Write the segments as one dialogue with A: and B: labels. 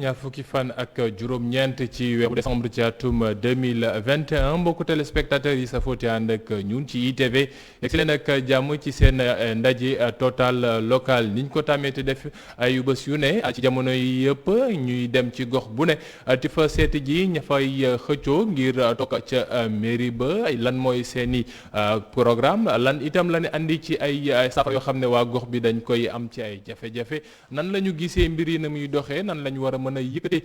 A: ñaar fukki fan ak juróom-ñeent ci weeru décembre ci atum 2021 mbokku téléspectateurs yi safooti ànd ak ñun ci ITV yegg leen ak jàmm ci seen ndaje total local niñ ko tàmmee te def ay bés yu ne ci jamono yi yëpp ñuy dem ci gox bu ne ti fa seeti ji ña fay xëccoo ngir toog ca mairie ba lan mooy seeni programme lan itam la ne andi ci ay saafara yoo xam ne waa gox bi dañ koy am ci ay jafe-jafe nan la ñu gisee mbir yi na muy doxee nan la ñu war a mën a yëkkate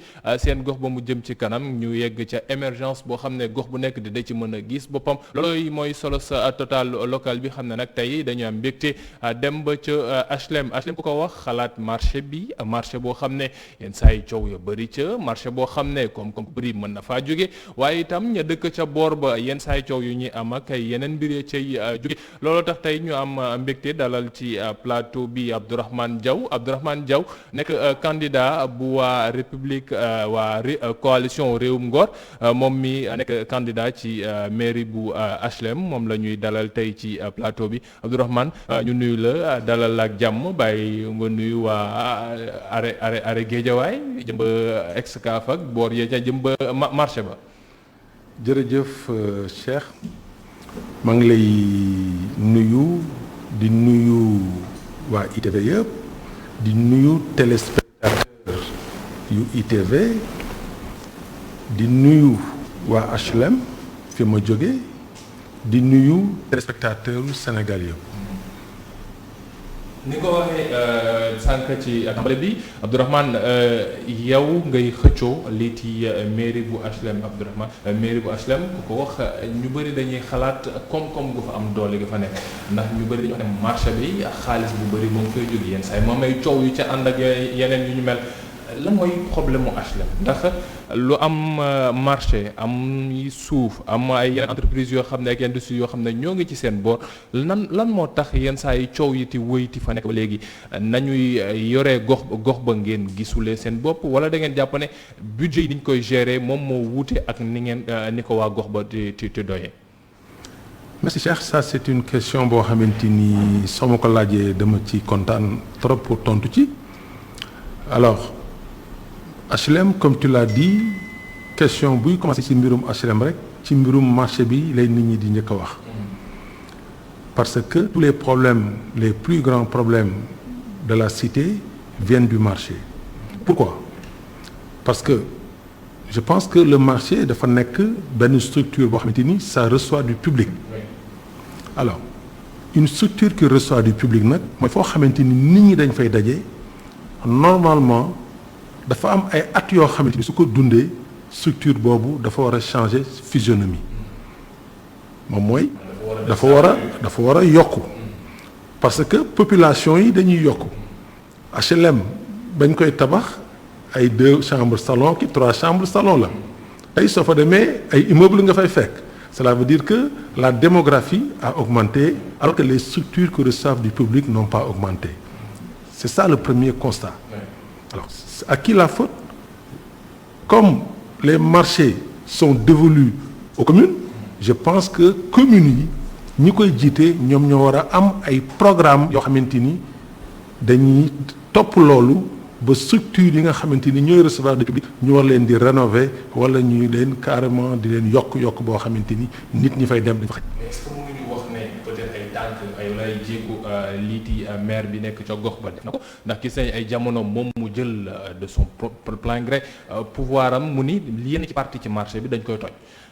A: seen gox ba mu jëm ci kanam ñu yegg ca émergence boo xam ne gox bu nekk di da ci mën a gis boppam loolooy mooy solo sa total local bi xam ne nag tey dañu am mbégte dem ba ca HLM ku ko wax xalaat marché bi marché boo xam ne yenn saa yi coow ya bëri ca marché boo xam ne comme bëri mën na faa jóge waaye itam ña dëkk ca boor ba yenn saa yi coow yu ñuy am ak yeneen mbir ya cay jóge looloo tax tey ñu am mbégte dalal ci plateau bi Abdourahmane Diaw nekk candidat bu waa république waa coalition réewum Ngor moom mi nekk candidat ci mairie bu HLM moom la ñuy dalal tey ci plateau bi Abdourahmane ñu nuyu la dalal ak jàmm bàyyi nga nuyu waa are Géejawaay jëm ba Excaf ak boor yee ca jëm ba marché ba.
B: jërëjëf Cheikh maa ngi lay nuyu di nuyu waa ITV yëpp di nuyu téléspectateur yu ITV di nuyu waa HLM fi ma jóge di nuyu téléspectateur yu Sénégal yëpp.
A: ni ko waxee sànq ci tàmbali bi Abdourahmane yow ngay xëccoo lii ci mairie bu HLM Abdourahmane mairie bu HLM ku ko wax ñu bëri dañuy xalaat koom-koom gu fa am doole ga fa nekk ndax ñu bëri dañu wax ne marché bi xaalis bu bëri moom koy jóg yenn saa yi moom ay coow yu ca ànd ak yeneen yu ñu mel lan mooy problème mu HLM ndax lu am marché am suuf am ay yeneen entreprise yoo xam ne ak industrie yoo xam ne ñoo ngi ci seen boor lan moo tax yenn saa yi coow yi ti wëyti fa nekk ba léegi nañuy yoree gox ba ngeen gisulee seen bopp wala da ngeen jàpp ne budget yi niñ koy gérer moom moo wuute ak ni ko waa gox ba ti doyee.
B: merci Cheikh, ça c'est une question boo xamante ni soo ma ko laajee dama ci kontaan trop pour tontu ci alors. HLM comme tu l'as dit question buy commencé ci mbirum HLM rek ci mbirum marché bi lay nit ñi di njëkk a wax parce que tous les problèmes les plus grands problèmes de la cité viennent du marché. Pourquoi? Parce que je pense que le marché dafa nekk benn structure boo xamante ni ça reçoit du public. Alors une structure qui reçoit du public nag mooy foo xamante ni nit ñi dañ fay daje normalement. dafa am ay at yoo xamante ni su ko dundee structure boobu dafa war a changer physionomie moom mooy dafa war a yokku parce que population yi dañuy yokku HLM bañ koy tabax ay 2 chambres salon ki 3 chambres salon la tey soo fa demee ay immeubles nga fay fekk cela veut dire que la démographie a augmenté alors que les structures qui reçoivent du public n'ont pas augmenté. C'est ça le premier constat. Alors à qui la faute? Comme les marchés sont dévolus aux communes, je pense que communes yi ñi koy jiite ñoom ñoo war a am ay programmes yoo xamante ni dañuy topp loolu ba structure yi nga xamante ni ñooy recevoir du public ñu war leen di rénover wala ñuy leen carrément di leen yokk boo xamante ni nit ñi fay dem dañ fa xaj.
A: ay lay jéegu liiti maire bi nekk ca gox ba def na ko ndax gis nañ ay jamono moom mu jël de son plein gré pouvoir am mu ni yenn ci parti ci marché bi dañ koy toj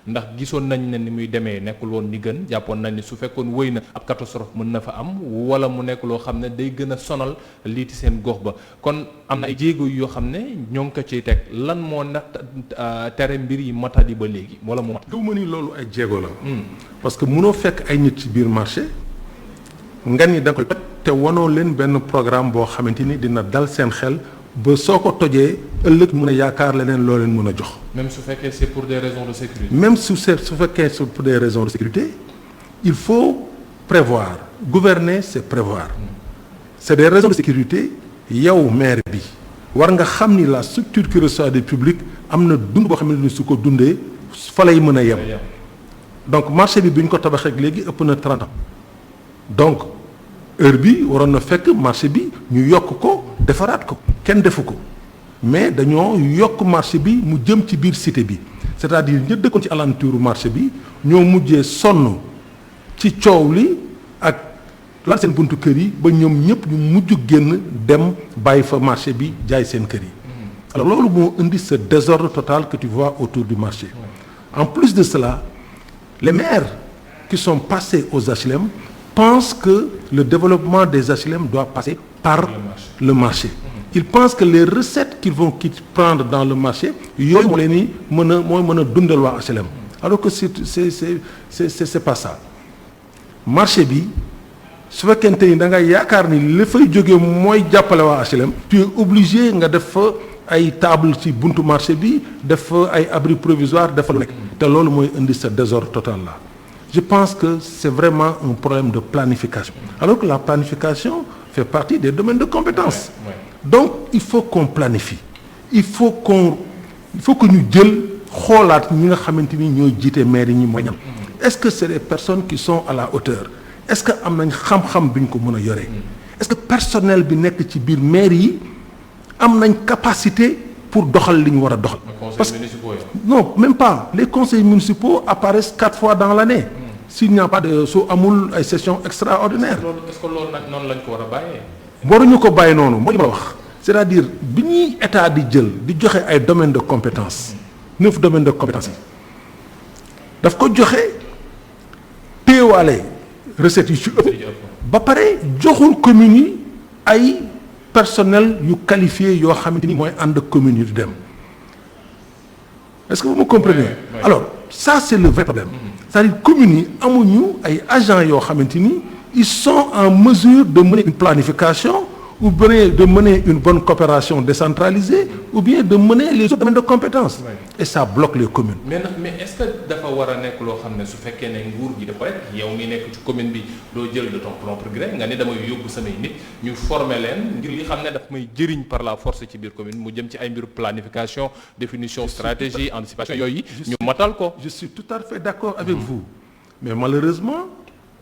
A: ndax gisoon nañ ne ni muy demee nekkul woon ni gën jàppoon nañ ni su fekkoon wëy na ab catastrophe mën na fa am wala mu nekk loo xam ne day gën a sonal liiti seen gox ba kon am na ay jéego yoo xam ne ñoo ngi ko ciy teg lan moo nag tere mbir yi matadi ba léegi wala mu mat.
B: gëw ma ni loolu ay jéego la. parce que mënoo fekk ay nit ci biir marché. nga ni da nga koy toj te wanoo leen benn programme boo xamante ni dina dal seen xel ba soo ko tojee ëllëg mën a yaakaar leneen loo leen mën a jox.
A: même su fekkee c'est pour des raisons de sécurité.
B: même su fekkee c'est pour des raisons de sécurité il faut prévoir gouverner c'est prévoir. C'est des raisons de sécurité yow maire bi war nga xam ni la structure qui reçoit du public am na dund boo xamante ni su ko dundee fa lay mën a yem. donc marché bi ñu ko tabaxee léegi ëpp na 30 ans donc. heure bi waroon na fekk marché bi ñu yokk ko defaraat ko kenn defu ko mais dañoo yokk marché bi mu jëm ci biir cité bi c'est-à-dire ña dëkkoon ci alentouru marché bi ñoo mujjee sonn ci coow li ak lan seen buntu kër yi ba ñoom ñëpp ñu mujj génn dem bàyyi fa marché bi jaay seen kër yi. Alors loolu moo indi ce désordre total que tu vois autour du marché. En plus de cela, les maires qui sont passés aux HLM pensent que le développement des HLM doit passer par le marché. Ils pensent que les recettes qu'ils vont prendre dans le marché yooyu moo leen ni mooy mën a dundal waa HLM alors que c'est pas ça. Marché bi su fekkente ni da nga yaakaar ni li fay jógee mooy jàppale waa HLM tu es obligé nga def fa ay table ci buntu marché bi def fa ay abri provisoire def fa lu nekk te loolu mooy indi ce désordre total là. Je pense que c'est vraiment un problème de planification alors que la planification fait partie des domaines de compétences. Donc il faut qu'on planifie il faut que ñu jël xoolaat ñi nga xamante ni ñooy jiite maire yi ñi mooy ñam. Est-ce que c'est des personnes qui sont à la hauteur est-ce que am nañ xam-xam bi ñu ko mën a yoree est-ce que personnel bi nekk ci biir maire yi am nañ capacité pour doxal li ñu war a doxal. Parce que non même pas les conseils municipaux apparaissent 4 fois dans l'année. S'il n'y a pas de soo amul ay sessions extraordinaires.
A: Est-ce que loolu nag noonu lañ ko war a bàyyee.
B: waruñu ko bàyyi noonu mooy li ma wax c'est-à-dire bi ñuy état di jël di joxe ay domaines de compétence 9 domaines de compétence yi daf ko joxe téewaale recettes yi ci ëpp ba pare joxul communes yi ay personnel yu qualifié yoo xamante ni mooy ànd communes yi di dem est-ce que vous me comprenez. Alors ça c'est le vrai problème. C'est-à-dire communes yi amuñu ay agents yoo xamante ni ils sont en mesure de mener une planification ou bien de mener une bonne coopération décentralisée ou bien de mener les autres domaines de compétences. Et ça bloque les communes.
A: mais est-ce que dafa war a nekk loo xam ne su fekkee ne nguur gi dafa rek yow mi nekk ci commune bi doo jël de ton propre gré nga ne damay yóbbu samay nit ñu former leen ngir li xam ne daf may jëriñ par la force ci biir commune mu jëm ci ay mbiru planification définition stratégie anticipation yooyu ñu matal ko.
B: Je suis tout à fait d'accord avec vous mais malheureusement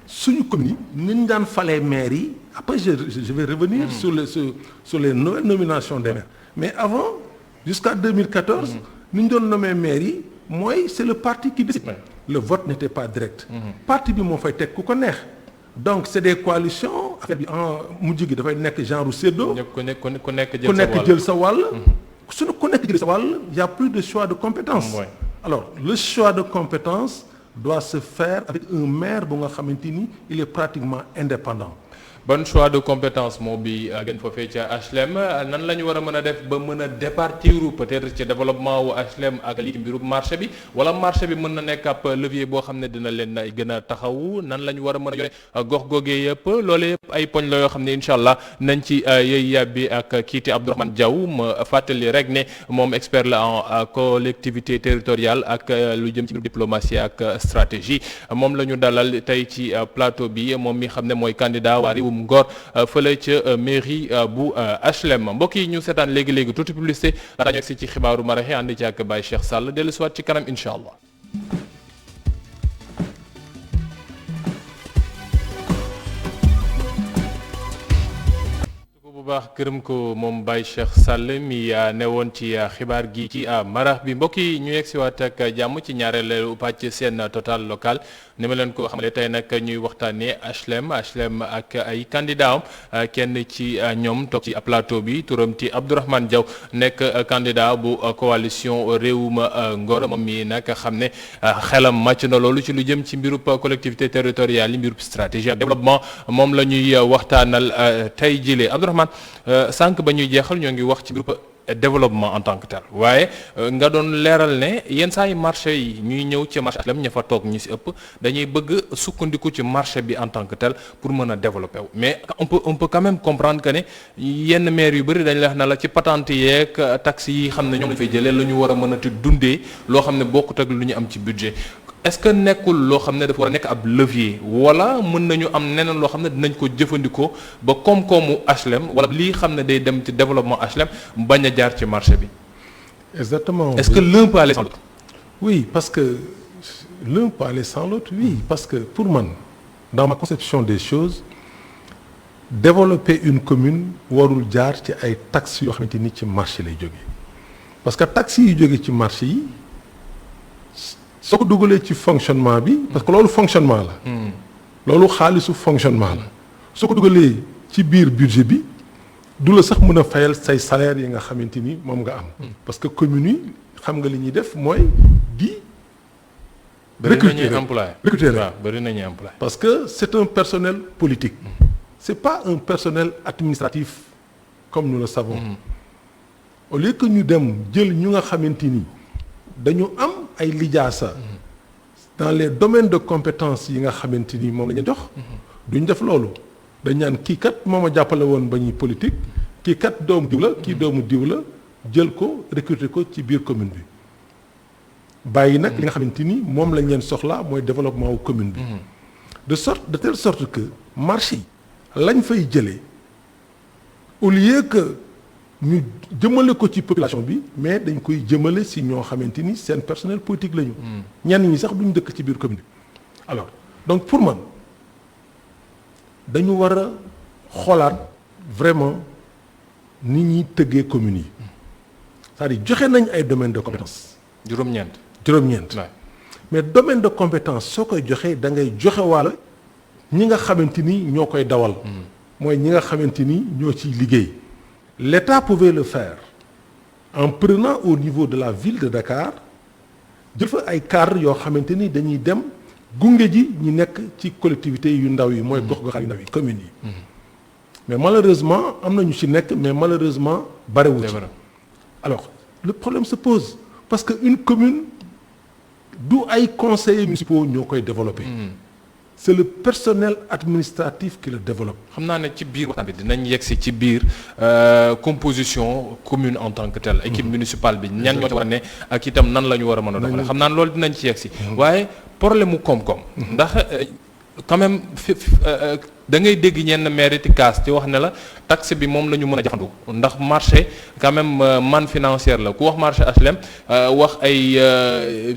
B: suñu commune yi ni ñu daan falee maires yi après je vais revenir sur les nouvelles nominations des maires mais avant jusqu'à 2014 ni ñu doon nommé maires yi mooy c'est le parti qui décide. Le vote n'était pas direct. Parti bi moo fay teg ku ko neex donc c'est des coalitions affaire bi en mujj gi dafay nekk genre séddoo.
A: ku nekk
B: jël sa wàll. su ku nekk jël sa wàll y a plus de choix de compétence. Alors le choix de compétence doit se faire avec un maire bu nga xamante ni il est pratiquement indépendant.
A: Bon choix de compétence moo bi gën foofee ca HLM nan la ñu war a mën a def ba mën a départiru peut-être ci développement wu HLM ak li mbiru marché bi wala marché bi mën na nekk ab levier boo xam ne dina leen gën a taxawu nan la ñu war a mën a yore gox googee yëpp loolu yëpp ay poñ la yoo xam ne incha allah nañ ci yëy yàbbi ak kiiti Abdourahmane Diaw ma fàttali rek ne moom expert la en collectivité territoriale ak lu jëm ci diplomatie ak stratégie moom la ñu dalal tey ci plateau bi moom mi xam ne mooy candidat waa réewum Ngor fële ca mairie bu HLM mbokk yi ñu seetaan léegi tuuti publicité laata ñu agsi ci xibaaru maraîcher ànd ci ak Baye Cheikh Sall dellu si waat ci kanam incha allah. bu baax gërëm ko moom Baye Cheikh Sall mi newoon ci xibaar gi ci marax bi mbokk yi ñu yegg si waat ak jàmm ci ñaareelu pàcc seen total local ni ma leen ko xamale tey nag ñuy waxtaanee HLM ak ay candidat am kenn ci ñoom toog ci plateau bi turam ci Abdourahmane Diaw nekk candidat bu coalition réewum Ngor moom mi nag xam ne xelam màcc na loolu ci lu jëm ci mbirub collectivité territoriale yi mbirub stratégie ak développement moom la ñuy waxtaanal tey jile Abdourahmane sànq ba ñuy jeexal ñoo ngi wax ci groupe développement en tant que tel waaye nga doon leeral ne yenn saa yi marché yi ñuy ñëw ci marché HLM ña fa toog ñi ci ëpp dañuy bëgg sukkandiku ci marché bi en tant que tel pour mën a développer wu mais on peut quand même comprendre que ne yenn maire yu bëri dañ la wax na la ci patente yeeg taxes yi xam ne ñoom lañ fay jëlee la ñu war a mën a dundee loo xam ne bokkut ak lu ñu am ci budget est-ce que nekkul loo xam ne dafa war a nekk ab levier wala mën nañu am neneen loo xam ne dinañ ko jëfandikoo ba koom-koomu HLM wala lii xam ne day dem ci développement HLM bañ a jaar ci marché bi.
B: Exactement.
A: Est-ce que l'un peut aller sans l'autre?
B: Oui, parce que l'un peut aller sans l'autre, oui, parce que pour moi, dans ma conception des choses, développer une commune warul jaar ci ay taxes yoo xamante ni ci marché lay jógee. parce que taxes yi jóge ci marché yi soo ko dugalee ci fonctionnement bi parce que loolu fonctionnement la loolu xaalisu fonctionnement la soo ko dugalee ci biir budget bi du la sax mën a fayal say salaire yi nga xamante ni moom nga am parce que communes yi xam nga li ñuy def mooy di recruter
A: waaw bëri nañuy employé
B: parce que c'est un personnel politique c'est pas un personnel administratif comme nous le savons au lieu que ñu dem jël ñu nga xamante ni dañu am ay lijaasa dans les domaines de compétences yi nga xamante ni moom la ñu jox duñ def loolu dañ naan kii kat moom a jàppale woon ba ñuy politique kii kat doomu diw la kii doomu diw la jël ko recruter ko ci biir commune bi bàyyi nag li nga xamante ni moom lañ leen soxla mooy développement wu commune bi de telle sorte que marché yi lañ fay jëlee au lieu que ñu jëmale ko ci population bi mais dañ koy jëmale si ñoo xamante ni seen personnel politique lañu. ñenn ñi sax duñ dëkk ci biir commune bi. alors donc pour man dañu war a xoolaat vraiment ni ñuy tëggee communes yi c'est-à-dire joxe nañ ay domaines de compétence.
A: juróom-ñeent.
B: mais domaine de compétence soo koy joxee da ngay joxe wàll ñi nga xamante ni ñoo koy dawal. mooy ñi nga xamante ni ñoo ciy liggéey. L'État pouvait le faire en prenant au niveau de la ville de Dakar jël fa ay cadres yoo xamante ni dañuy dem gunge ji ñi nekk ci collectivités yu ndaw yi mooy gox-goxaan yu ndaw yi communes yi. mais malheureusement am na ñu ci nekk mais malheureusement barewul ci. alors le problème se pose parce que une commune du ay conseillers municipaux ñoo koy développer. c'est le personnel administratif qui le développe.
A: xam naa ne ci biir waxtaan bi dinañ yegsi ci biir composition commune en tant que telle. équipe municipale bi ñan ñoo ci war a ne ak itam nan la ñu war a mën a doxalee. xam naa ne loolu dinañ ci yegsi. waaye problème mu koom-koom. ndax quand même da ngay dégg ñenn maire ti kaas ci wax ne la taxe bi moom la ñu mën a jafandu ndax marché quand même manne financière la ku wax marché HLM wax ay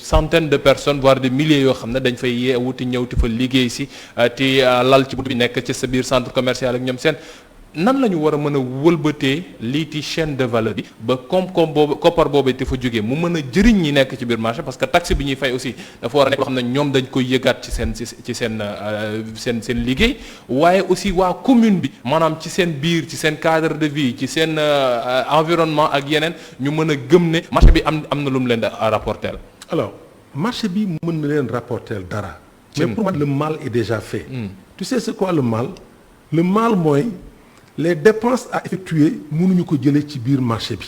A: centaines de personnes voire des milliers yoo xam ne dañ fay yeewuti ñëwti fa liggéey si ti lal ci bunt bi nekk ci sa biir centre commercial ak ñoom seen nan la ñu war a mën a wëlbatee lii ti chaîne de valeur bi ba koom-koom boobu koppar boobu te fa jógee mu mën a jëriñ ñi nekk ci biir marché parce que taxe bi ñuy fay aussi dafa war a nekk loo xam ne ñoom dañ koy yëgaat ci seen liggéey waaye aussi waa commune bi maanaam ci seen biir ci seen cadre de vie ci seen environnement ak yeneen ñu mën a gëm ne marché bi am na lu mu leen di rapporter.
B: alors marché bi mën na leen rapporter dara. mais pour moi le mal est déjà fait. Tu sais c'est quoi le mal? Le mal mooy. Les dépenses à effectuer mënuñu ko jëlee ci biir marché bi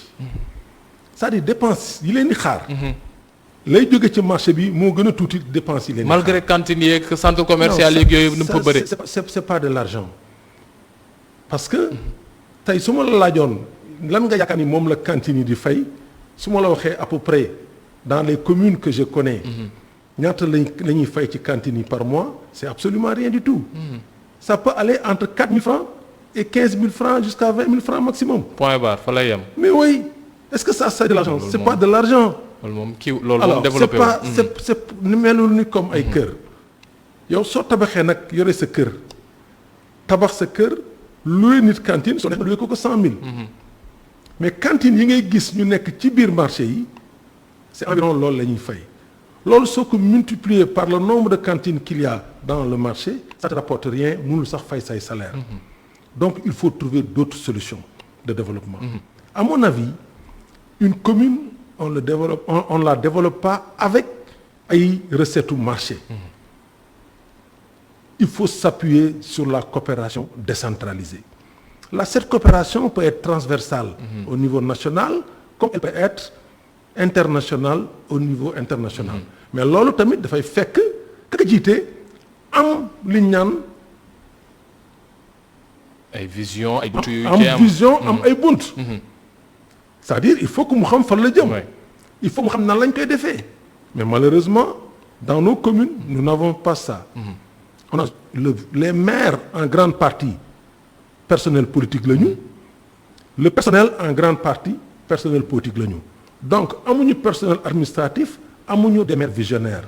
B: c'est-à-dire dépenses yi leen di xaar. lay jóge ci marché bi moo gën a tuuti dépenses yi leen di xaar.
A: malgré cantine yeeg centre commercial yeeg yooyu nu mu ko bëree.
B: c'est pas de l'argent parce que tey su ma la laajoon lan nga yaakaar ni moom la cantine yi di fay su ma la waxee à peu près dans les communes que je connais. ñaata la ñuy fay ci cantine yi par mois c'est absolument rien du tout. Ça peut aller entre 4 000 francs. Et 15 000 francs jusqu'à 20 000 francs maximum.
A: Point barre fa lay yem.
B: mais oui est-ce que ça c'est de l'argent? C'est pas de l'argent.
A: loolu moom kii loolu moom développé wu.
B: alors c'est ni melul ni comme ay kër. yow soo tabaxee nag yore sa kër tabax sa kër loué nit cantine soo neexee loué ko 100 000. mais cantine yi ngay gis ñu nekk ci biir marché yi c'est environ loolu la ñuy fay. loolu soo ko multiplier par le nombre de cantines qu'il y a dans le marché ça te rapporte rien mënul sax fay say salaire. Donc il faut trouver d'autres solutions de développement. À mon avis, une commune on la développe pas avec ay recettes au marché. Il faut s'appuyer sur la coopération décentralisée. Cette coopération peut être transversale au niveau national comme elle peut être internationale au niveau international. Mais loolu tamit dafay fekk ka jiite am li ñu naan
A: ay vision ay buntu yu
B: am vision am ay bunt. c'est-à-dire il faut que mu xam fan la jëm. il faut mu xam nan lañ koy defee. mais malheureusement dans nos communes nous n'avons pas ça. on a les maires en grande partie personnel politique la ñu. le personnel en grande partie personnel politique la ñu. donc amuñu personnel administratif amuñu des maires visionnaires.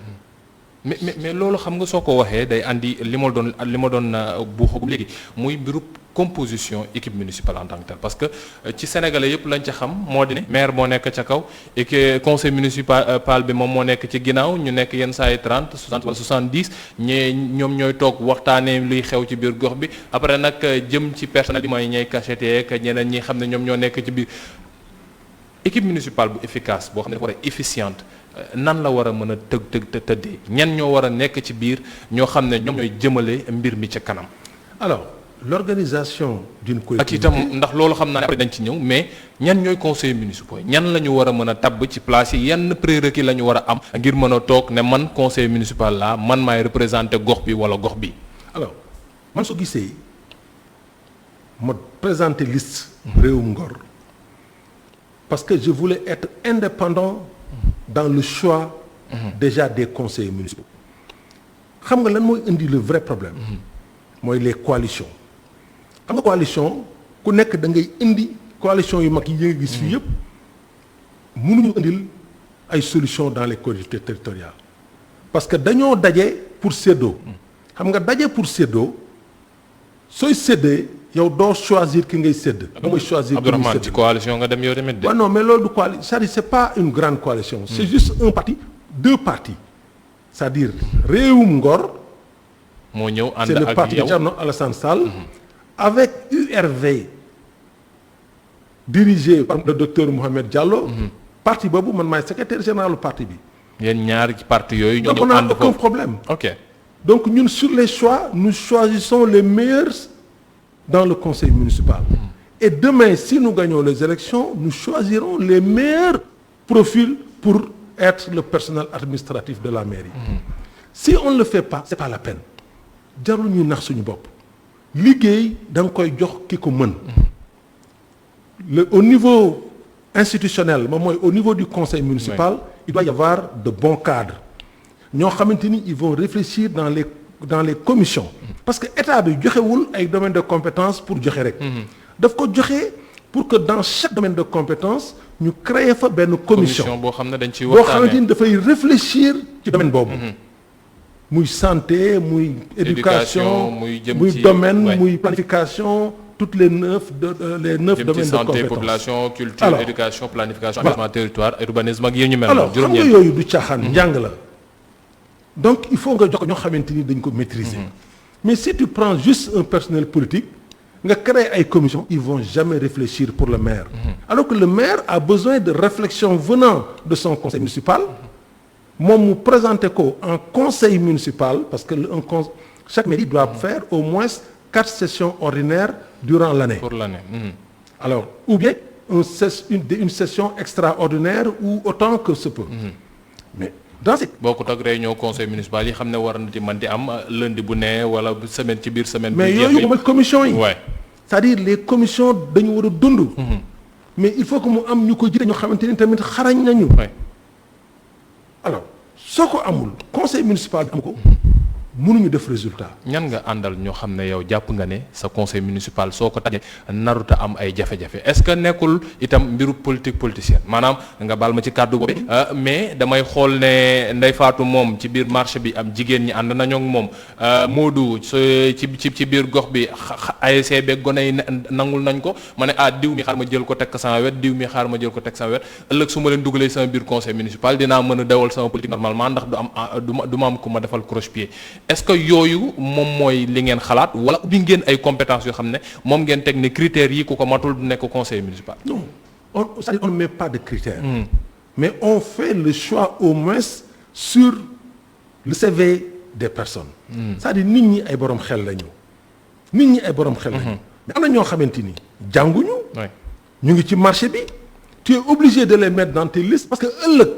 A: mais loolu xam nga soo ko waxee day andi li ma doon bu xoogu léegi muy mbiru composition équipe municipale en tant que tel parce que ci sénégalais yëpp lañ ca xam moo di ne maire moo nekk ca kaw et que conseil municipal bi moom moo nekk ci ginnaaw ñu nekk yenn saa yi 30 60 wala 70 ñoom ñooy toog waxtaanee luy xew ci biir gox bi après nag jëm ci personnel bi mooy ñay cacheté ak ñeneen ñi xam ne ñoom ñoo nekk ci biir équipe municipale bu efficace boo xam ne dafa war a efficiente nan la war a mën a tëddee ñan ñoo war a nekk ci biir ñoo xam ne ñoom ñooy jëmale mbir mi ca kanam.
B: alors l'organisation d'une collectivité
A: ak itam ndax loolu xam naa ne après dañ ci ñëw mais ñan ñooy conseillers municipaux ñan la ñu war a mën a tabb ci place yi yenn prérequis la ñu war a am ngir mën a toog ne man conseiller municipal la man maay représenter gox bi wala gox bi.
B: alors man soo gisee ma présenter liste Réewum Ngor parce que je voulais être indépendant dans le choix déjà des conseillers municipaux xam nga lan mooy indi le vrai problème mooy les coalitions xam nga coalition ku nekk da ngay indi coalition yu mag yi nga gis fii yëpp mënuñu indil ay solutions dans les collectivités territoriales parce que dañoo daje pour séddoo xam nga daje pour séddoo sooy séddee yow doo choisir ki ngay sédd. mooy choisir ki ngay
A: Abdourahmane
B: sédd
A: ci coalition nga dem yow tamit de.
B: waaw non mais loolu du coalition c'est-à-dire c'est pas une grande coalition. c'est juste un parti deux partis c'est-à-dire Réewum Ngor.
A: moo ñëw ànd
B: c'est le
A: ak
B: parti
A: yow
B: Thierno Alassane Sall. avec URV dirigé par le docteur Mohamed Diallo. parti boobu man maay secrétaire général du parti bi.
A: yéen ñaari ci parti yooyu. ñoo
B: donc on
A: ñëw
B: n'a
A: ànd
B: aucun
A: foofu
B: problème.
A: ok
B: donc ñun sur les choix nous choisissons les meilleurs dans le conseil municipal. Et demain si nous gagnons les élections nous choisirons les meilleurs profils pour être le personnel administratif de la mairie. Si on ne le fait pas c'est pas la peine jarul ñuy nax suñu bopp liggéey da nga koy jox ki ko mën. Au niveau institutionnel moom mooy au niveau du conseil municipal. il doit y avoir de bons cadres ñoo xamante ni ils vont réfléchir dans les commissions. parce que état bi joxewul ay domaines de compétence pour joxe rek. daf ko joxe pour que dans chaque domaine de compétence ñu créer fa benn commission
A: boo xam ne dañ ciy
B: boo xamante
A: waxtaanee
B: ni dafay réfléchir ci domaine boobu. muy santé muy éducation
A: muy jëm
B: muy
A: ci
B: domaine
A: ouais.
B: muy planification toutes les neuf
A: jëm ci
B: domaines de
A: santé
B: compétence.
A: population culture
B: Alors,
A: éducation planification
B: voilà.
A: aménagement territoire urbanisme ak yéen ñu mel.
B: alors xam nga
A: juróom-ñeent
B: yooyu du caaxaan njàng la donc il faut nga jox ko ñoo xamante ni dañ ko maîtriser. mais si tu prends juste un personnel politique nga créer ay commissions ils vont jamais réfléchir pour le maire. alors que le maire a besoin de réflexion venant de son conseil municipal moom mu présenter ko en conseil municipal parce que chaque mairie doit faire au moins 4 sessions ordinaires durant l'année.
A: pour l'année.
B: alors ou bien une session extraordinaire ou autant que se peut. mais dans ces
A: bokkut ak réunion conseil municipal yi xam ne war na ci mën di am lundi bu ne wala semaine ci biir semaine.
B: mais
A: bi
B: yooyu mooy commission yi.
A: ouais.
B: c'est-à-dire les commissions dañu war a dund. mais il faut que mu am ñu ko jiite ñoo xamante ni tamit xarañ nañu.
A: ouais.
B: alors soo ko amul conseil municipal bi am ko mënuñu def résultat.
A: ñan nga àndal ñoo xam ne yow jàpp nga ne sa conseil municipal soo ko tajee naruta am ay jafe-jafe est-ce que nekkul itam mbiru politicienne maanaam nga baal ma ci kàddu boobu mais damay xool ne Ndeye Fatou moom ci biir marché bi am jigéen ñi ànd nañoo ak moom Modou ci biir gox bi ASC beeg gone yi nangul nañ ko ma ne diw mi xaar ma jël ko teg sama wet diw mi xaar ma jël ko teg sama wet ëllëg su ma leen dugalee sama biir conseil municipal dinaa mën a dawal sama politique normalement ndax du ma am ku ma defal croche-pied. est-ce que yooyu moom mooy li ngeen xalaat wala ubbi ngeen ay compétences yoo xam ne moom ngeen teg ne critères yi ku ko matul du nekk conseil municipal.
B: non on ne met pas de critères. mais on fait le choix au moins sur le CV des personnes. c'est-à-dire nit ñi ay borom xel lañu. mais am na ñoo xamante ni jànguñu. ñu ngi ci marché bi. tu es obligé de les mettre dans tes listes parce que ëllëg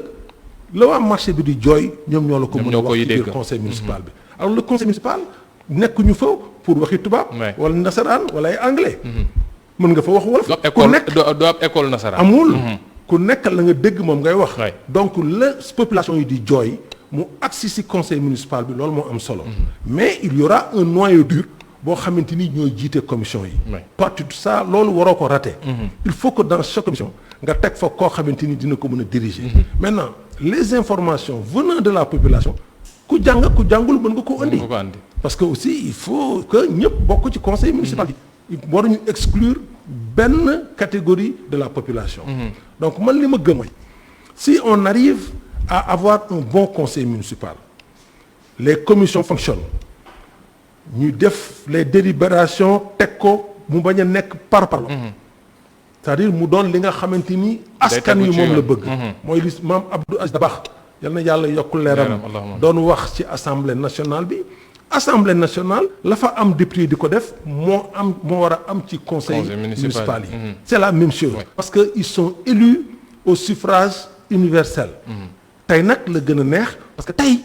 B: la waa marché bi di jooy ñoom ñoo la ko mën a wax ci biir conseil municipal bi. alors le conseil municipal nekkuñu fa pour waxi tubaab. wala nasaraan wala ay anglais. mën nga fa wax wolof.
A: ku nekk doo ab école nasaraan.
B: amul ku nekk la nga dégg moom ngay wax. donc la population yi di jooy mu agsi ci conseil municipal bi loolu moo am solo. mais il y aura un noyau dur boo xamante ni ñooy jiite commission yi. toi tout ça loolu waroo ko rater. il faut que dans chaque commission nga teg fa koo xamante ni dina ko mën a diriger. maintenant les informations venant de la population. ku jàng ku jàngul mën nga ko andi. parce que aussi il faut que ñëpp bokk ci conseil municipal bi. waruñu exclure benn catégorie de la population. Donc man li ma gëm mooy si on arrive à avoir un bon conseil municipal, les commissions fonctionnent, ñu def les délibérations teg ko mu bañ a nekk parparloo. C'est-à-dire mu doon li nga xamante ni askan wi moom la bëgg. mooy li maam Abdou Aziz Dabakh yal na yàlla yokk leeram doon wax ci assemblée nationale bi. Assemblée nationale la fa am député di ko def moo war a am ci conseil municipal yi. C'est la même chose. Parce que ils sont élus au suffrage universel. tey nag la gën a neex parce que tey.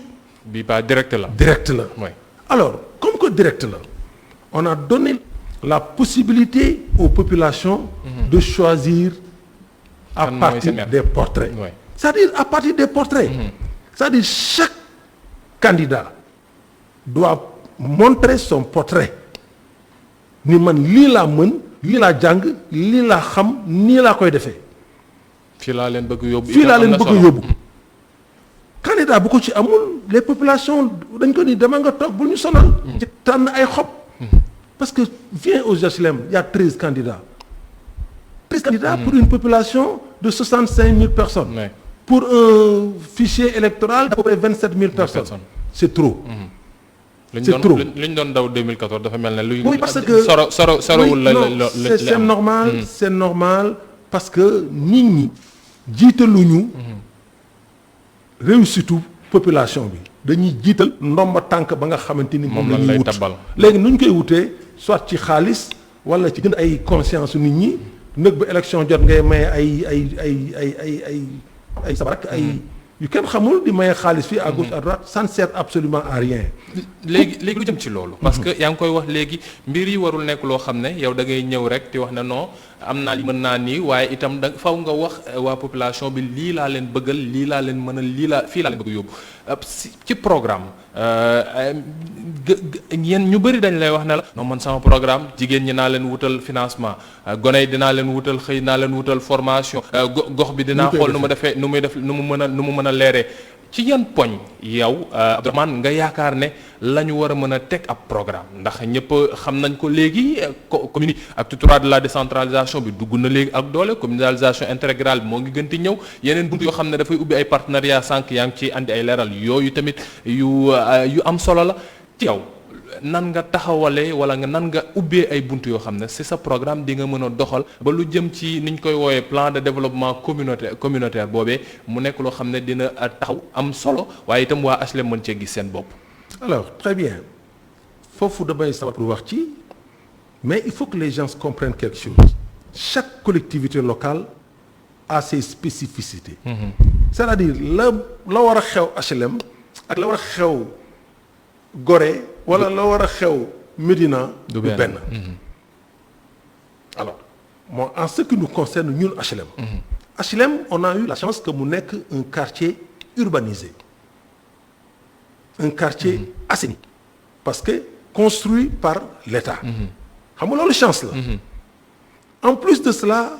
A: bii pas direct la.
B: direct la. Alors comme que direct la on a donné la possibilité aux populations de choisir à partir des portraits. C'est-à-dire à partir des portraits. C'est-à-dire chaque candidat doit montrer son portrait ni man lii laa mën lii laa jàng lii laa xam nii laa koy defee.
A: fii laa leen bëgg yóbbu.
B: fii laa leen bëgg yóbbu. candidat bu ko ci amul les populations dañ ko ni dama nga toog bul ñu sonal. ci tànn ay xob. parce que viens aux HLM il y a 13 candidats. 13 candidats pour une population de 65 000 personnes. Pour un fichier électoral d'à peu près 27 000 personnes. C'est trop. C'est trop.
A: li ñu doon daw 2014 dafa mel ne luy.
B: oui parce que
A: sorowul la
B: c'est normal c'est normal parce que nit ñi jiitaluñu réussitu population bi dañuy jiital ndomba tànk ba nga xamante ni moom la ñuy wut léegi nu ñu koy wutee soit ci xaalis wala ci gën ay conscience nit ñi nëg ba élection jot ngay maye ay sabarak ay yu kenn xamul di maye xaalis fii à gauche à droite ça ne sert absolument à rien.
A: léegi lu jëm ci loolu. parce que yaa ngi koy wax léegi mbir yi warul nekk loo xam ne yow da ngay ñëw rek te wax ne non am naa li mën naa nii waaye itam da faw nga wax waa population bi lii laa leen bëggal lii laa leen mënal fii laa leen bëgg yóbbu ci programme yéen ñu bëri dañ lay wax ne la non man sama programme jigéen ñi naa leen wutal financement gone yi dinaa leen wutal xëy naa leen wutal formation gox bi dinaa xool nu mu mën a leeree ci yan poñ yow Abdourahmane nga yaakaar ne la ñu war a mën a teg ab programme ndax ñëpp xam nañ ko léegi commune ak tutorat de la décentralisation bi dugg na léegi ak doole communalisation intégrale bi moo ngi gën di ñëw yeneen buntu yoo xam ne dafay ubbi ay partenariat sànq yaa ngi ciy andi ay leeral yooyu tamit yu am solo la ci yow nan nga taxawale wala nga nan nga ubbee ay buntu yoo xam ne c'est sa programme di nga mën a doxal ba lu jëm ci ni ñu koy woowee plan de développement communautaire boobee mu nekk loo xam ne dina taxaw am solo waaye itam waa HLM mën cee gis seen bopp.
B: alors très bien foofu damay sawar pour wax ci mais il faut que les gens comprennent quelque chose chaque collectivité locale a ses spécificités. c'est-à-dire la war a xew HLM ak la war a xew Gorée wala la war a xew Médina du benn. alors bon en ce qui nous concerne ñun HLM. HLM on a eu la chance que mu nekk un quartier urbanisé un quartier assaini parce que construit par l'État. xam nga loolu chance la. en plus de cela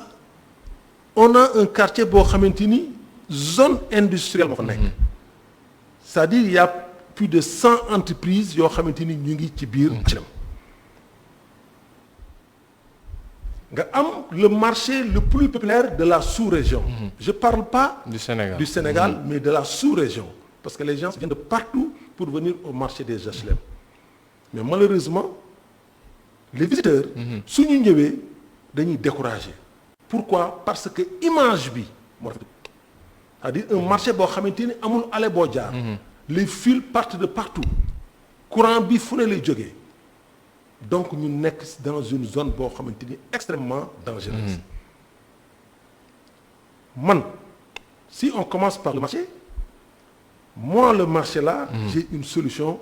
B: on a un quartier boo xamante ni zone industrielle moo fa nekk. c'est-à-dire il y a plus de 100 entreprises yoo xamante ni ñu ngi ci biir HLM. nga am le marché le plus populaire de la sous-région. Je parle pas
A: du Sénégal
B: mais de la sous-région parce que les gens viennent de partout pour venir au marché des HLM. Mais malheureusement les visiteurs su ñu ñëwee dañuy décourager. Pourquoi? Parce que image bi moo rafet. C'est-à-dire un marché boo xamante ni amul ale boo jaar. Les fils partent de partout courant bi fu ne lay jógee donc ñu nekk dans une zone boo xamante ni extrêmement dangereuse. Man si on commence par le marché moi le marché là j'ai une solution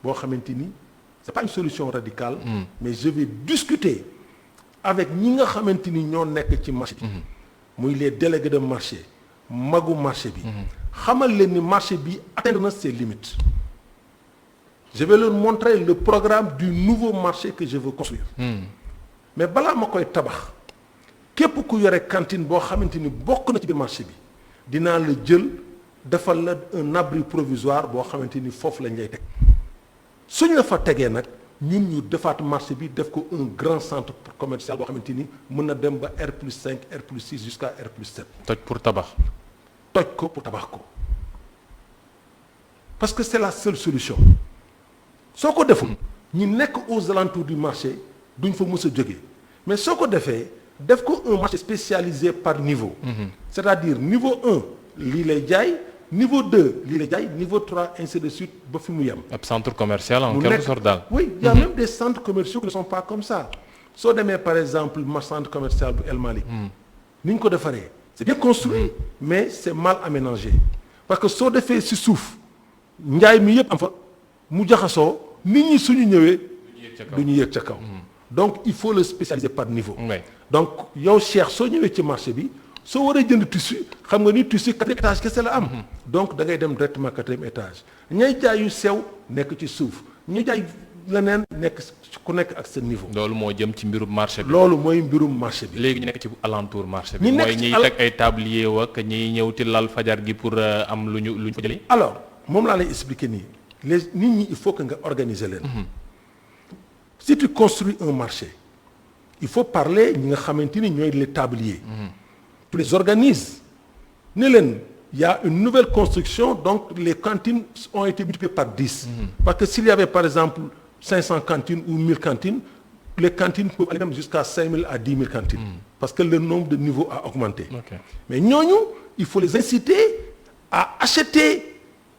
B: boo xamante ni c'est pas une solution radicale mais je vais discuter avec ñi nga xamante ni ñoo nekk ci marché bi muy les délégués de marché magu marché bi xamal leen ni marché bi atteindre na ses limites. Je vais leur montrer le programme du nouveau marché que je veux construire. Mais balaa ma koy tabax képp ku yore cantine boo xamante ni bokk na ci biir marché bi dinaa la jël defal la un abri provisoire boo xamante ni foofu lañ lay teg suñ la fa tegee nag ñun ñu defaat marché bi def ko un grand centre commercial boo xamante ni mën na dem ba R+5 R+6 jusqu'à R+7.
A: toj pour tabax.
B: toj ko pour tabax ko parce que c'est la seule solution soo ko deful ñi nekk aux alentours du marché duñ fa mës a jógee mais soo ko defee def ko un marché spécialisé par niveau. c'est-à-dire niveau 1 lii lay jaay niveau 2 lii lay jaay niveau 3 ainsi de suite ba fi mu yem.
A: ab centre commercial en quelque sorte daal.
B: oui il y a même des centres commerciaux qui ne sont pas comme ça soo demee par exemple centre commercial bu El Malick. ni ñu ko defaree c'est bien construit mais c'est mal aménagé parce que soo defee ci suuf njaay mi yëpp am fa mu jaxasoo nit ñi suñu ñëwee. du ñu yéeg ca kaw. donc il faut le spécialiser par niveau.
A: Oui.
B: donc yow Cheikh soo ñëwee ci marché bi soo waree jënd tissu xam nga ni tissu 4e étage kese la am. donc da ngay dem directement 4e étage ñay jaay yu sew nekk ci suuf ñay jaay leneen nekk ku nekk ak sa niveau.
A: loolu moo jëm ci mbirum marché bi.
B: loolu mooy mbirum marché bi.
A: léegi ñu nekk ci alentour marché bi.
B: ñi nekk
A: mooy ñiy teg ay tablier wak ñiy ñëw ci lal fajar gi pour am lu ñu fa jëlee.
B: alors moom laa lay expliquer nii les nit ñi il faut que nga organiser leen. si tu construis un marché il faut parler ñi nga xamante ni ñooy les tabliers. tu les organises ne leen y a une nouvelle construction donc les cantines ont été multipliées par 10. parce que s'il y avait par exemple 500 cantines ou 1000 cantines les cantines peuvent aller même jusqu'à 5000 à 10 000 cantines. parce que le nombre de niveaux a augmenté.
A: Okay.
B: mais ñooñu il faut les inciter à acheter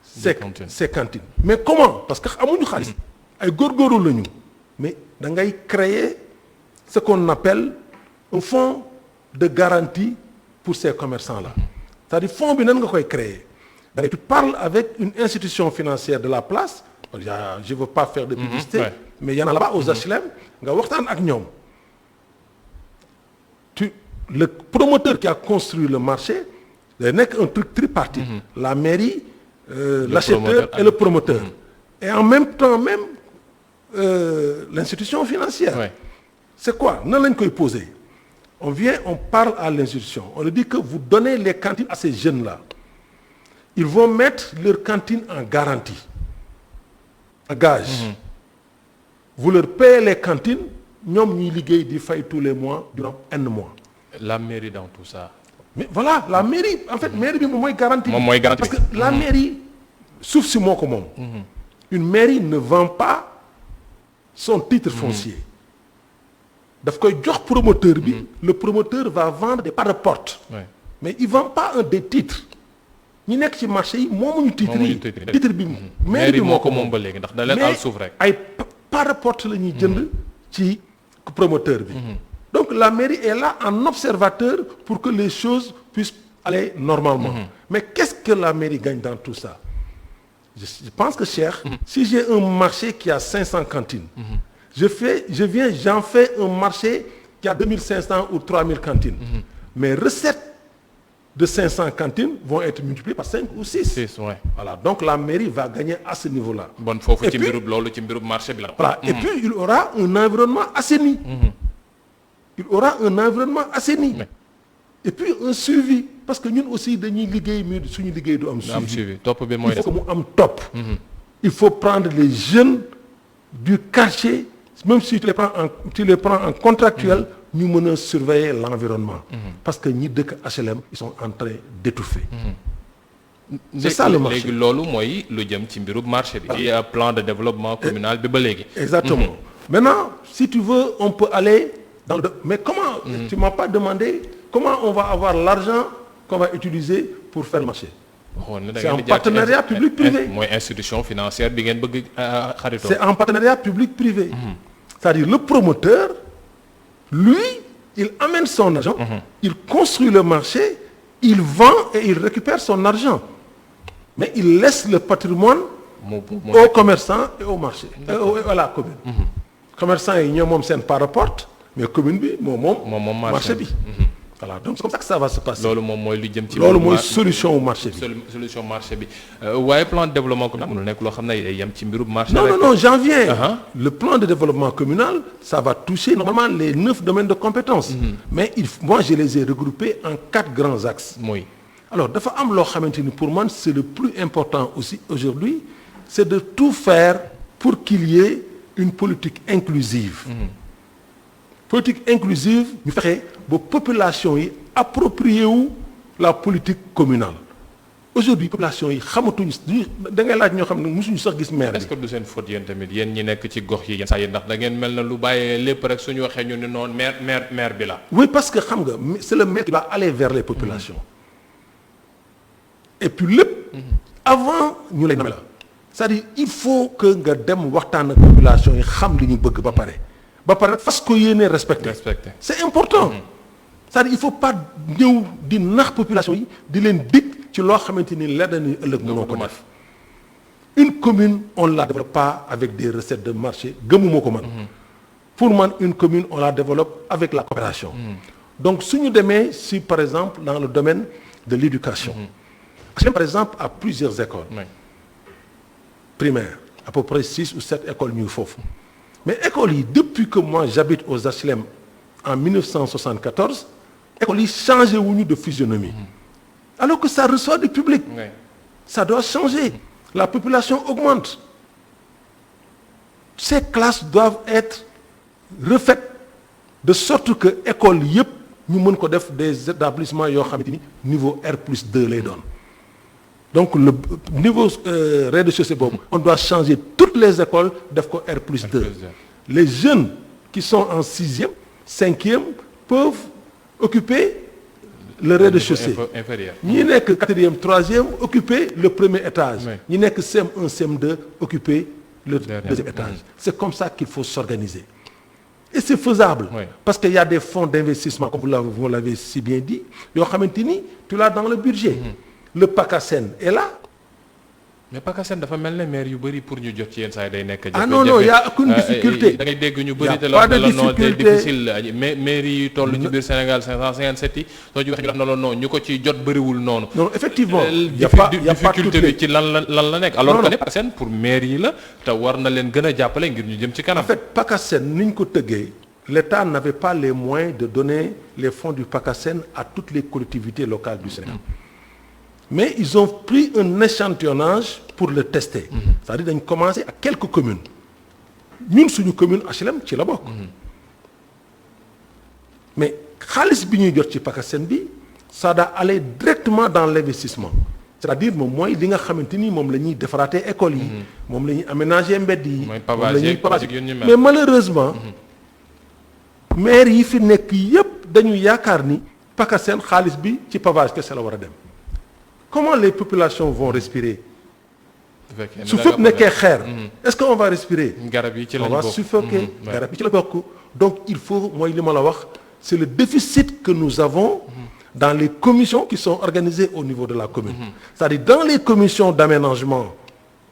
B: ces cantines. mais comment parce que amuñu xaalis. ay góorgóorlu lañu. mais da ngay créer ce qu'on appelle un fonds de garantie pour ces commerçants-là. c'est-à-dire fonds bi nan nga koy créer. tu parles avec une institution financière de la place. je veux pas faire de publicité. mais y en a là-bas aux HLM. nga waxtaan ak ñoom. le promoteur qui a construit le marché day nekk un truc tripartite. la mairie l'acheteur et le promoteur. et en même temps même l'institution financière. c'est quoi nan lañ koy poser. on parle à l'institution on leur dit que vous donnez les cantines à ces jeunes-là ils vont mettre leur cantine en garantie en gage. vous leur payez les cantines ñoom ñuy liggéey di fay tous les mois durant N mois.
A: la mairie dans tout ça.
B: mais voilà la mairie en fait mairie bi moom mooy garantie.
A: moom mooy garantie
B: parce que la mairie suuf si moo ko moom. une mairie ne vend pas son titre foncier. daf koy jox promoteur bi. le promoteur va vendre des parts de porte. mais il vend pas des titres. ñi nekk ci marché yi moomuñu titre yi. titre bi mairie bi moo ko moom
A: ba léegi ndax da leen al suuf rek.
B: ay parts de porte la ñuy jënd ci promoteur bi. donc la mairie est là en observateur pour que les choses puissent aller normalement. mais qu'est-ce que la mairie gagne dans tout ça. je pense que Cheikh. si j'ai un marché qui a 500 cantines. j'en fais un marché qui a 2500 ou 3000 cantines. mes recettes de 500 cantines vont être multipliées par 5 ou 6.
A: 6 ouais.
B: Voilà, donc la mairie va gagner à ce niveau-là.
A: Bon, foofu ci mbirub loolu ci mbirub marché bi la.
B: Voilà, et puis il aura un environnement assaini. Il aura un environnement assaini. Et puis un suivi parce que ñun aussi dañuy liggéey mais suñu liggéey du am suivi.
A: Topp bi mooy
B: il faut que mu am topp. Il faut prendre les jeunes du quartier même si tu les prends en contractuel. ñu mën a surveiller l'environnement. parce que ñi dëkk HLM ils sont en train d'étouffer. c'est ça le marché
A: léegi loolu mooy lu jëm ci mbirub marché bi. ci plan de développement communal bi ba léegi.
B: exactement. maintenant si tu veux on peut aller dans le mais comment. tu m'as pas demandé comment on va avoir l'argent qu'on va utiliser pour faire le marché. c'est en partenariat public-privé.
A: mooy institution financière bi ngeen bëgg xaritoo.
B: c'est en partenariat public-privé. c'est-à-dire le promoteur. lui il amène son argent. Il construit le marché il vend et il récupère son argent mais il laisse le patrimoine aux commerçants et au marché et à la commune. commerçants yi ñoom moom seen part de porte mais commune bi moom marché bi. voilà donc c'est comme ça que ça va se passer.
A: loolu moom mooy lu jëm ci.
B: loolu mooy solution au marché bi.
A: solution marché bi waaye plan de développement communal mënul nekk loo xam ne yem ci mbirub marché.
B: non j'en viens. le plan de développement communal ça va toucher normalement les 9 domaines de compétences. mais moi je les ai regroupés en 4 grands axes.
A: mooy.
B: alors dafa am loo xamante ni pour man c'est le plus important aussi aujourd'hui c'est de tout faire pour qu'il y ait une politique inclusive. Politique inclusive ñu fexe ba population yi approprier wu la politique communale. Aujourd'hui population yi xamatuñu da ngay laaj ñoo xam ne mosuñu sax gis maire bi.
A: est-ce que du seen faute yéen tamit yéen ñi nekk ci gox yi yenn saa yi ndax da ngeen mel na lu bàyyee lépp rek suñu waxee ñu ne noonu maire bi la.
B: Oui, parce que xam nga c'est le maire qui va aller vers les populations. Et puis lépp avant ñu lay la c'est-à-dire il faut que nga dem waxtaan ak population yi xam li ñu bëgg ba pare fas ko yéene respecter. C'est important. C'est-à-dire il faut pas ñëw di nax population yi di leen dig ci loo xamante ni leer na ni ëllëg mënoo ko def. Une commune on la développe pas avec des recettes de marché gëmuma ko man. Pour man une commune on la développe avec la coopération. Donc suñu demee si par exemple dans le domaine de l'éducation. Par exemple à plusieurs écoles. Primaires à peu près 6 ou 7 écoles ñu foofu. Mais écoles yi depuis que moi j'habite aux HLM en 1974 écoles yi changé wuñu de physionomie. Alors que ça reçoit du public. Ça doit changer. La population augmente. Ces classes doivent être refaites de sorte que écoles yëpp ñu mën ko def des établissements yoo xamante ni niveau R+2 lay doon. Donc le niveau rez-de-chaussée boobu on doit changer toutes les écoles def ko R+2. Les jeunes qui sont en 6e 5e peuvent occuper le rez-de-chaussée. ñi nekk 4e 3e occuper le premier étage. ñi nekk CM1 CM2 occuper le deuxième étage. C'est comme ça qu'il faut s'organiser. Et c'est faisable. Parce qu'il y a des fonds d'investissement comme vous l'avez si bien dit yoo xamante ni tu l'as dans le budget. Le PACASEN est là.
A: Mais PACASEN dafa mel ne maire yu bëri pour ñu jot ci yenn saa yi day nekk.
B: Ah non non, il y a aucune difficulté.
A: Da ngay dégg ñu bëri te la non c'est difficile maire yi toll ci biir Sénégal 557 yi soo ci wax ñu wax non ñu ko ci jot bëriwul noonu.
B: Non effectivement. Il y a pas
A: difficulté bi ci lan la nekk. Alors que ne PACASEN pour maire yi la te war na leen gën a jàppale ngir ñu jëm ci kanam.
B: En fait PACASEN ni ñu ko tëggee l'État n'avait pas les moyens de donner les fonds du PACASEN à toutes les collectivités locales du Sénégal. Mais ils ont pris un échantillonnage pour le tester. C'est-à-dire dañ commencé à quelques communes ñun suñu commune HLM ci la bokk. Mais xaalis bi ñuy jot ci PACASEN bi ça doit aller directement dans l'investissement. C'est-à-dire moom mooy li nga xamante ni moom la ñuy defaraatee écoles yi. moom la ñuy aménager mbedd yi. moom la ñuy pavage mais malheureusement. maire yi fi nekk yépp dañu yaakaar ni PACASEN xaalis bi ci pavage kese la war a dem. Comment les populations vont respirer? su fépp nekkee xeer. Est-ce qu'on va respirer?
A: garab yi ci lañ
B: on va suffoquer. garab yi ci la bokk. Donc il faut mooy li ma la wax c'est le déficit que nous avons dans les commissions qui sont organisées au niveau de la commune. C'est-à-dire dans les commissions d'aménagement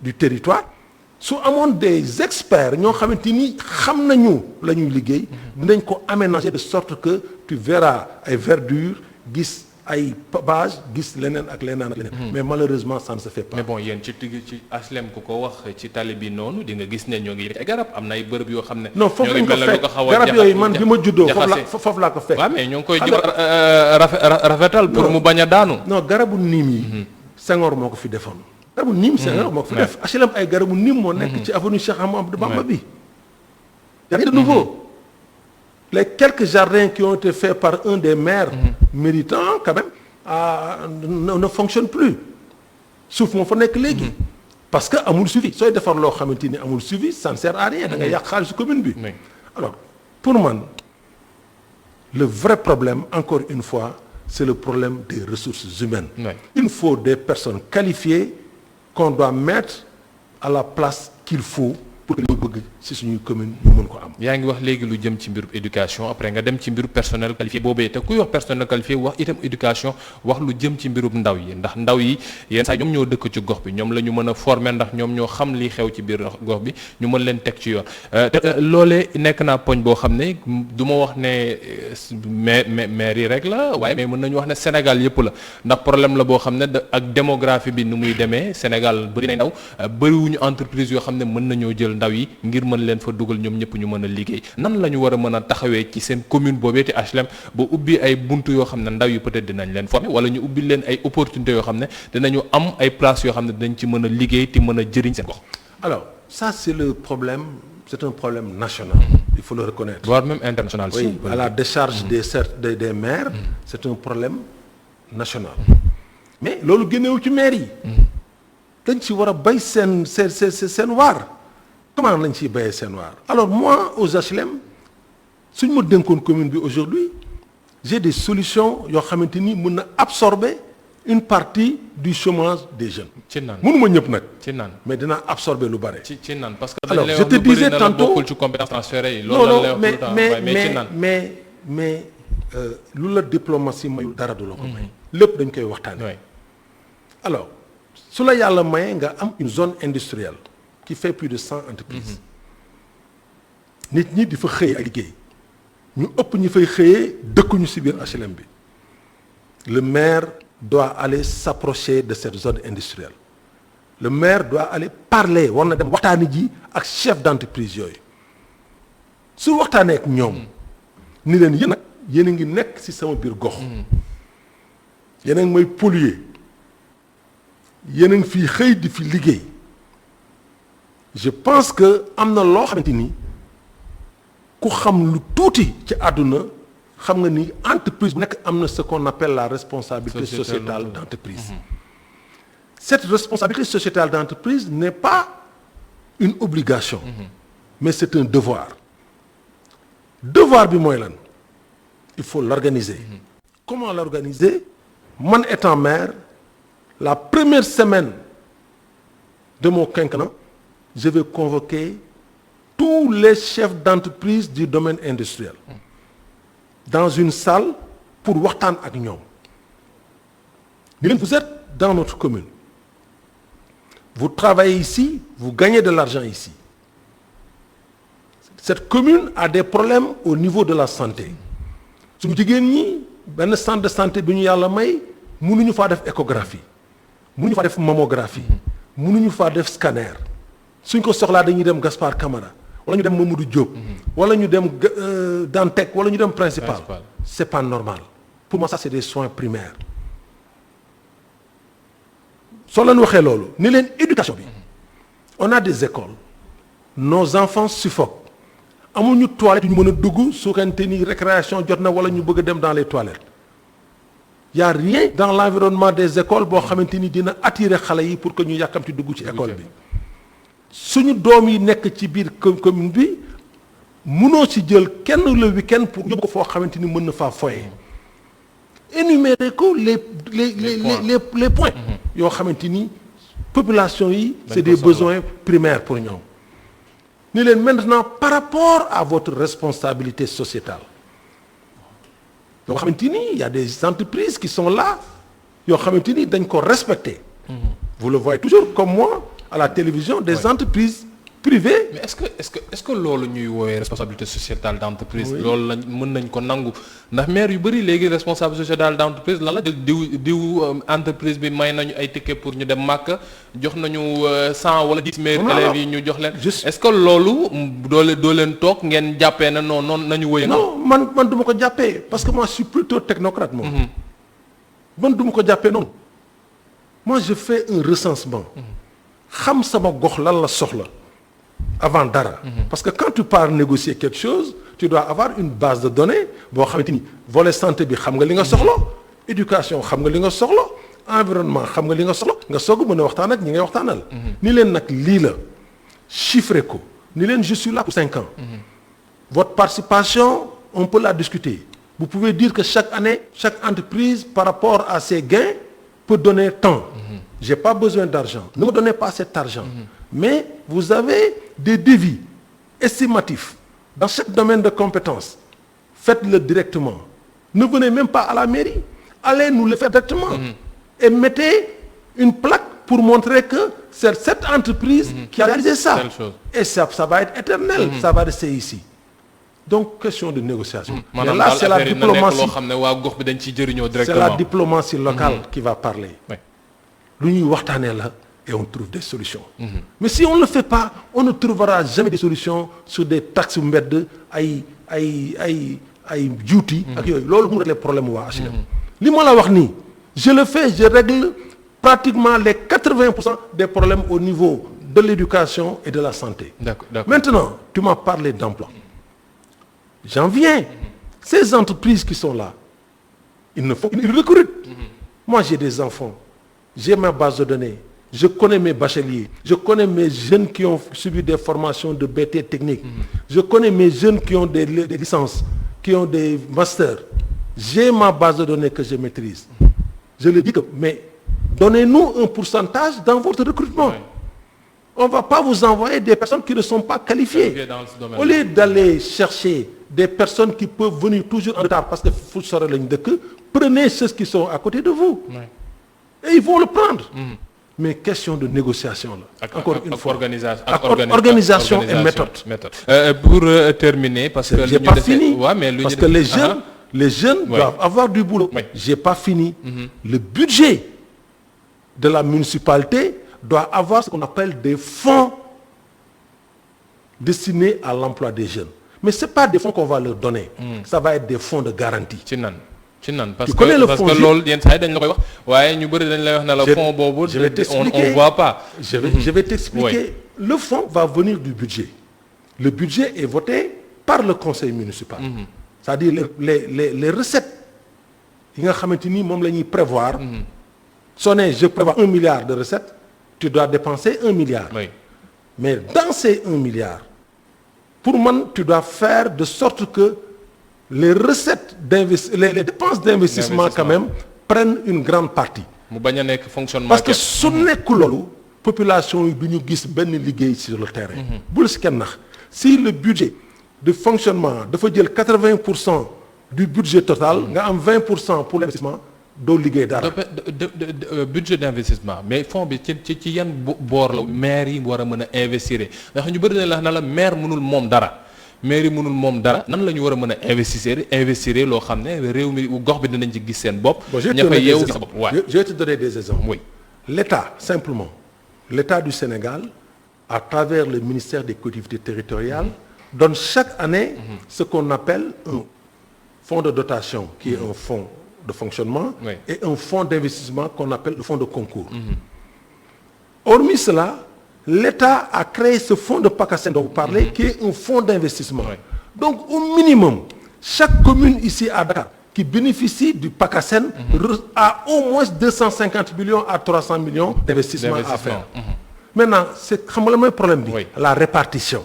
B: du territoire su amoon des experts ñoo xamante ni xam nañu la ñuy liggéey dinañ ko aménager de sorte que tu verras ay verdure gis ay pavage gis leneen ak leneen. Mais malheureusement ça ne se fait pas.
A: Mais bon yéen ci HLM ku ko wax ci tali bi noonu di nga gis ne ñoo ngi ay garab am na ay bërëb yoo xam ne.
B: non foofu lañ ko fekk garab yooyu man bi ma juddoo foofu laa ko fekk.
A: waaw mais ñoo ngi koy rafetal pour mu bañ a daanu.
B: non garabu niim yi. Senghor moo ko fi defoon. garabu niim Senghor moo ko fi def. HLM ay garabu niim moo nekk ci avenue Cheikh Amadou Bamba bi. y a rien de nouveau. Les quelques jardins qui ont été faits par un des maires méritants quand même ne fonctionnent plus suuf moo fa nekk léegi parce que amul suivi sooy defar loo xamante ni amul suivi ça ne sert à rien da ngay yàq xaalisu commune bi. Alors pour man le vrai problème encore une fois c'est le problème des ressources humaines. Il faut des personnes qualifiées qu'on doit mettre à la place qu'il faut pour que li bëgg ci suñuy commune ñu mën ko am.
A: yaa ngi wax léegi lu jëm ci mbiru éducation après nga dem ci mbiru personnel qualifié boobee te kuy wax personnel qualifié wax itam éducation wax lu jëm ci mbirum ndaw yi ndax ndaw yi yenn saa ñoom ñoo dëkk ci gox bi ñoom la ñu mën a former ndax ñoom ñoo xam li xew ci biir gox bi ñu mën leen teg ci yoon te loolee nekk naa poñ boo xam ne du ma wax ne maire yi rek la waaye mais mën nañu wax ne Sénégal yëpp la ndax problème la boo xam ne ak démographie bi ni muy demee Sénégal bëri na ndaw bëriwuñu entreprise yoo xam ne mën nañoo jël ndaw yi ngir mën leen fa dugal ñoom ñëpp ñu mën a liggéey nan la ñu war a mën a taxawee ci seen commune boobee te HLM ba ubbi ay buntu yoo xam ne ndaw yi peut-être dinañ leen former wala ñu ubbi leen ay opportunités yoo xam ne dinañu am ay places yoo xam ne dinañ ci mën a liggéey te mën a jëriñ seen gox.
B: Alors ça c'est le problème c'est un problème national. Il faut le reconnaître.
A: voire même international.
B: Oui, à la décharge des maires, c'est un problème national. Mais loolu génnewu ci maire yi. dañ ci war a bay seen waar. comment lañ ciy bayee seen waar. alors moi aux HLM suñ ma dénkoon commune bi aujourd'hui j'ai des solutions yoo xamante ni mën na absorber une partie du chômage des jeunes.
A: ci naan
B: mënuma ñëpp nag.
A: ci naan
B: mais dinaa absorber lu bare.
A: ci naan parce que.
B: alors je te disais tantôt
A: bokkul ci compétence transférée yi.
B: non mais lu la diplomatie mayul dara du la ko may. lépp dañ koy waxtaanee. alors su la yàlla mayee nga am une zone industrielle qui fait plus de 100 entreprises. nit ñi di fa xëy ak liggéey. ñu ëpp ñi fay xëyee dëkkuñu ci biir HLM bi. le maire doit aller s'approcher de cette zone industrielle. le maire doit aller parler war na dem waxtaani ji ak chef d'entreprise yooyu. su waxtaanee ak ñoom. ni leen yéen nag yéen a ngi nekk ci sama biir gox. yéen a ngi may polluer. yéen a ngi fii xëy di fi liggéey. je pense que am na loo xamante ni ku xam lu tuuti ci àdduna xam nga ni entreprise bu nekk am na ce qu'on appelle la responsabilité sociétale d'entreprise. cette responsabilité sociétale d'entreprise n'est pas une obligation. mais c'est un devoir. devoir bi mooy lan il faut l'organiser. comment l'organiser man étant maire la première semaine de mon quinquennat je vais convoquer tous les chefs d'entreprise du domaine industriel dans une salle pour waxtaan ak ñoom. vous êtes dans notre commune vous travaillez ici vous gagnez de l'argent ici. cette commune a des problèmes au niveau de la santé. suñu jigéen ñi benn centre de santé bi ñu yàlla may mënuñu faa def échographie mënuñu faa def mammographie mënuñu faa def scanner suñ ko soxlaa dañuy dem Gaspard Camara wala ñu dem Mamadou Diop. wala ñu dem Dantec wala ñu dem Principal. c'est pas normal pour moi ça c'est des soins primaires. soo leen waxee loolu ni leen éducation bi on a des écoles nos enfants suffoquent amuñu toilette ñu mën a dugg su fekkente ni récréation jot na wala ñu bëgg a dem dans les toilettes. y a rien dans l'environnement des écoles boo xamante ni dina attirer xale yi pour que ñu yàkkamti dugg ci école bi. suñu doom yi nekk ci biir commune bi mënoo ci jël kenn le week-end pour yóbbu ko foo xamante ni mën na faa foyer. énumérer ko les points. yoo xamante ni population yi. c'est des besoins primaires pour ñoom. ni leen maintenant par rapport à votre responsabilité sociétale. yoo xamante ni il y a des entreprises qui sont là yoo xamante ni dañ ko respecter. vous le voyez toujours comme moi. à la télévision des entreprises privées.
A: mais est-ce que loolu ñuy woowee responsabilité sociétale d'entreprise. loolu lañ mën nañ ko nangu ndax maire yu bari léegi responsable sociétale d'entreprise lan la diw entreprise bi may nañu ay ticket pour ñu dem Màkka jox nañu 100 wala 10 meilleurs élèves yi ñu jox leen. est-ce que loolu doo leen toog ngeen jàppee na noonu nañu wëy.
B: non man du ma ko jàppee parce que moi je suis plutôt technocrate moom. man du ma ko jàppee noonu. moi je fais un recensement. xam sama gox lan la soxla avant dara. parce que quand tu pars négocier quelque chose tu dois avoir une base de données boo xamante ni volet santé bi xam nga li nga soxla éducation xam nga li nga soxla environnement xam nga li nga soxla nga soog a mën a waxtaan ak ñi ngay waxtaanal. ni leen nag lii la chiffrer ko ni leen je suis là pour 5 ans. votre participation on peut la discuter vous pouvez dire que chaque année chaque entreprise par rapport à ses gains peut donner tant. J'ai pas besoin d'argent. Ne me donnez pas cet argent. Mais vous avez des devis estimatifs dans chaque domaine de compétence. Faites-le directement. Ne venez même pas à la mairie. Allez nous le faire directement. Et mettez une plaque pour montrer que c'est cette entreprise qui a réalisé ça. Et ça va être éternel. Ça va rester ici. Donc, question de négociation. Mais là, c'est la diplomatie. C'est la diplomatie locale qui va parler. lu ñuy waxtaanee la et on trouve des solutions. Mais si on ne le fait pas on ne trouvera jamais des solutions sur des taxes mbedd ay juuti. ak yooyu loolu mu régler problème waa HLM. li ma la wax nii je le fais je règle pratiquement les 80% des problèmes au niveau de l'éducation et de la santé.
A: D'accord.
B: Maintenant, tu m'as parlé d'emploi. J'en viens. Ces entreprises qui sont là, ils recrutent. Moi, j'ai des enfants. J'ai ma base de données. Je connais mes bacheliers. Je connais mes jeunes qui ont suivi des formations de BT technique. Je connais mes jeunes qui ont des licences, qui ont des masters. J'ai ma base de données que je maîtrise. Je le dis que, mais donnez-nous un pourcentage dans votre recrutement. Oui. On ne va pas vous envoyer des personnes qui ne sont pas qualifiées. Au lieu d'aller chercher des personnes qui peuvent venir toujours en retard parce que vous serez l'un de que, prenez ceux qui sont à côté de vous. Oui. Et ils vont le prendre. Mais question de négociation là. Encore une fois. Organisation et méthode.
A: Pour terminer, parce que
B: j'ai pas fini.
A: Ouais, mais
B: parce que les jeunes doivent avoir du boulot. Oui. J'ai pas fini. Le budget de la municipalité doit avoir ce qu'on appelle des fonds destinés à l'emploi des jeunes. Mais ce n'est pas des fonds qu'on va leur donner. Ça va être des fonds de garantie.
A: Parce que loolu yenn saa yi dañ la koy wax waaye ñu bëri dañ lay wax ne la fonds boobu on voit pas.
B: Je vais t'expliquer. Le fonds va venir du budget. Le budget est voté par le conseil municipal. C'est-à-dire les recettes yi nga xamante ni moom la ñuy prévoir. Soo ne je prévois 1 milliard de recettes, tu dois dépenser 1 milliard. Oui. Mais dans ces 1 milliard, pour moi, tu dois faire de sorte que les recettes les dépenses d'investissement quand même prennent une grande partie. Parce que su nekkul loolu population yi du ñu gis benn liggéey sur le terrain. bul si kenn nax si le budget de fonctionnement dafa jël 80% du budget total nga am 20% pour l'investissement doo liggéey dara.
A: budget d'investissement mais fonds bi ci yan boor la maire yi war a mën a investir ndax ñu bëri na la maire mënul moom dara. mairie mënul moom dara nan la ñu war a mën a investir loo xam ne réew mi gox bi dinañ ci gis seen bopp. ña fay yeewu gis sa bopp
B: je vais te donner des exemples. Oui. L'État simplement l'État du Sénégal à travers le ministère des collectivités territoriales donne chaque année ce qu'on appelle un fonds de dotation qui est un fonds de fonctionnement et un fonds d'investissement qu'on appelle le fonds de concours. Hormis cela, l'État a créé ce fonds de PACASEN dont vous parlez, qui est un fonds d'investissement. Donc, au minimum, chaque commune ici à Dakar qui bénéficie du PACASEN a au moins 250 millions à 300 millions d'investissements à faire. Maintenant, c'est le même problème, la répartition.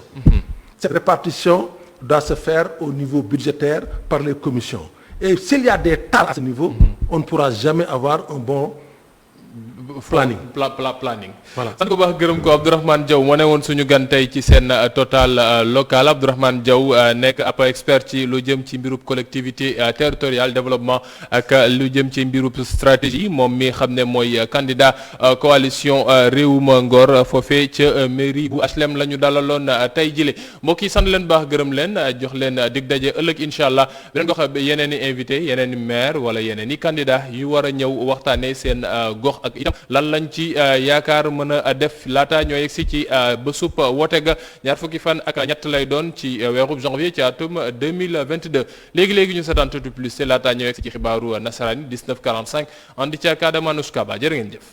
B: Cette répartition doit se faire au niveau budgétaire par les commissions. Et s'il y a des tares à ce niveau, on ne pourra jamais avoir un bon planning.
A: Voilà. sant ko baax gërëm ko Abdourahmane Diaw moo ne woon suñu gan tey ci seen Total local Abdourahmane Diaw nekk ab expert ci lu jëm ci mbirub collectivité territoriale développement ak lu jëm ci mbirub stratégie moom mi xam ne mooy candidat coalition Réewum Ngor foofee ca mairie bu HLM la ñu dalaloon tey jile mbokk yi sant leen baax gërëm leen jox leen dig daje ëllëg incha allah beneen gox yeneen i invité yeneen i maire wala yeneen i candidat yu war a ñëw waxtaanee seen gox ak itam lan lañ ci yaakaar mën a def laata ñoo yegsi ci bésub woote ga ñaar fukki fan ak ñett lay doon ci weerub janvier ci atum 2022 léegi-léegi ñu seetaan tuuti plus c'est laata ñoo yegsi ci xibaaru nasaraan 19:45 andi ci ak Adama Nuskaba jërë ngeen jëf